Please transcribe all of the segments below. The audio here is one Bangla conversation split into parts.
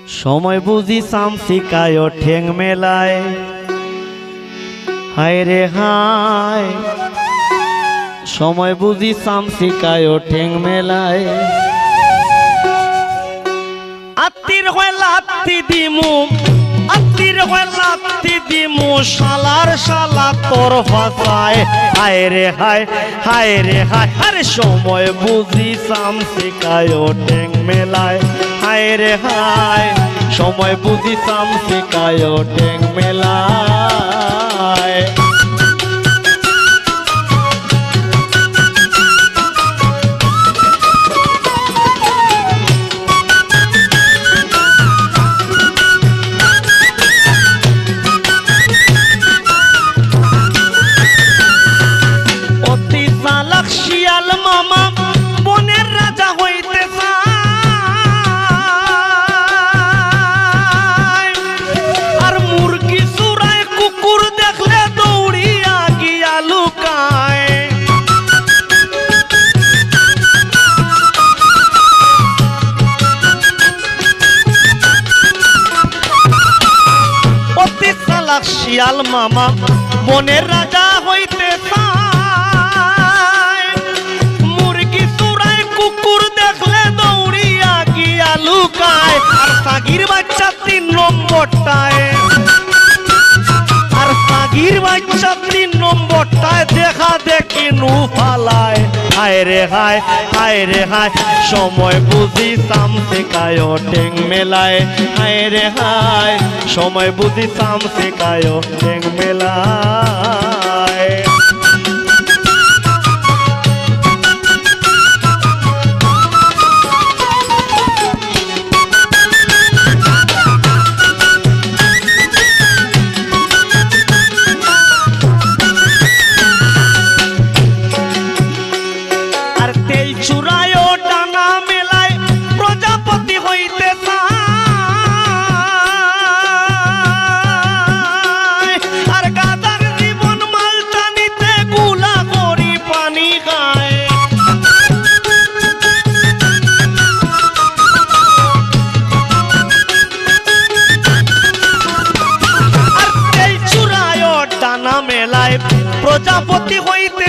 সময় বুঝি চামচিকায় ঠেং মেলায় হায় রে হায় সময় বুঝি চামচিকায় ঠেং মেলায় আত্মীর হয় লাত্তি দিমু আত্মীর হয় লাত্তি দিমু শালার শালা তোর ভাষায় হায় রে হায় হায় রে হায় আরে সময় বুঝি চামচিকায় ঠেং মেলায় হায় রে হায় সময় বুঝি চামচিকায় ঠেং মেলায় শিয়াল মামা বনের রাজা হইতে চায় আর মুরগি চুরায় কুকুর দেখলে দৌড়িয়া গিয়া লুকায় অতি চালাক শিয়াল মামা বনের রাজা হইতে চায় লুকায় আর সাগির বাচ্চা 3 নম্বরটায় আর সাগির বাচ্চা 3 নম্বরটায় দেখা দেখি নু ফালায় হায় রে হায় হায় রে হায় সময় বুঝি চামচিকায় ঠেং মেলায় হায় রে হায় সময় বুঝি চামচিকায় ঠেং মেলায় চুরায় ডানা মেলায় প্রজাপতি হইতে চায় আর গাদার জীবন মাল টানিতে গুলা করি পানি খায় আর এই চুরায় ডানা মেলায় প্রজাপতি হইতে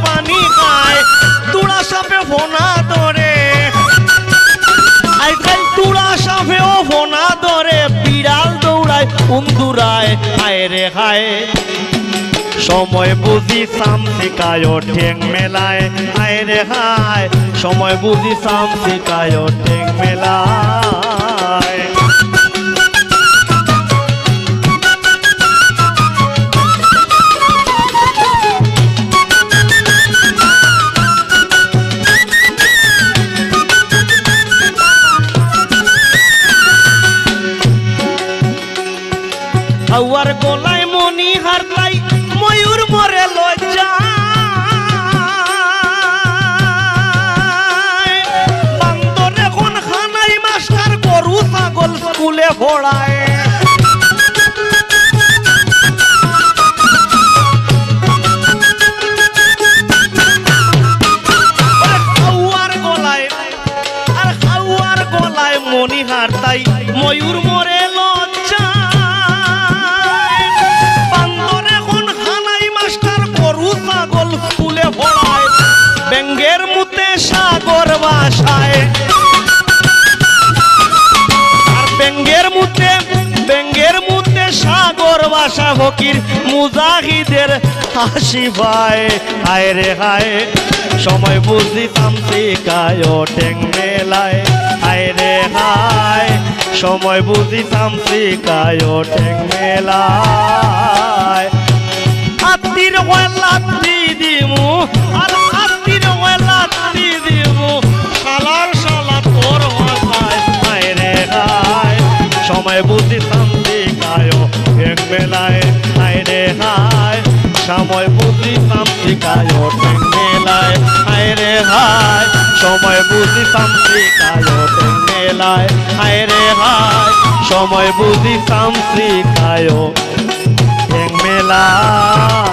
পানি খায় তুড়া সাপে ফোনা ধরে আজকাল তুড়া সাপেও ফোনা ধরে বিড়াল দৌড়ায় উন্দুরায় হায় রে হায় সময় বুঝি চামচিকায় ঠেং মেলায় হায় রে হায় সময় বুঝি চামচিকায় ঠেং মেলায় হাওয়ার গলায় মনি হারলাই ময়ূর মরে লজ্জা বান্দর এখন খানাই মাস্টার গরু ছাগল স্কুলে পড়ায় হাওয়ার গলায় আর হাওয়ার গলায় মনি হারতাই ময়ূর মরে লজ্জা স্কুলে পড়ায় ব্যাঙ্গের মুতে সাগর ভাষায় আর ব্যাঙ্গের মুতে সাগর ভাষা ফকির মুজাহিদের হাসি পায় হায় রে হায় সময় বুঝি চামচিকায় ঠেং মেলায় হায় রে হায় সময় বুঝি চামচিকায় ঠেং মেলায় আত্মীর হয় লাত্তি দিমু আর আত্মীর হয় লাত্তি দিমু শালার শালা তোর ভাষায় হায় রে হায় সময় বুঝি চামচিকায় ঠেং মেলায় হায় রে হায় সময় বুঝি চামচিকায় ঠেং মেলায় হায় রে হায় সময় বুঝি চামচিকায় ঠেং মেলায় হায় রে হায় সময় বুঝি চামচিকায় ঠেং মেলায়।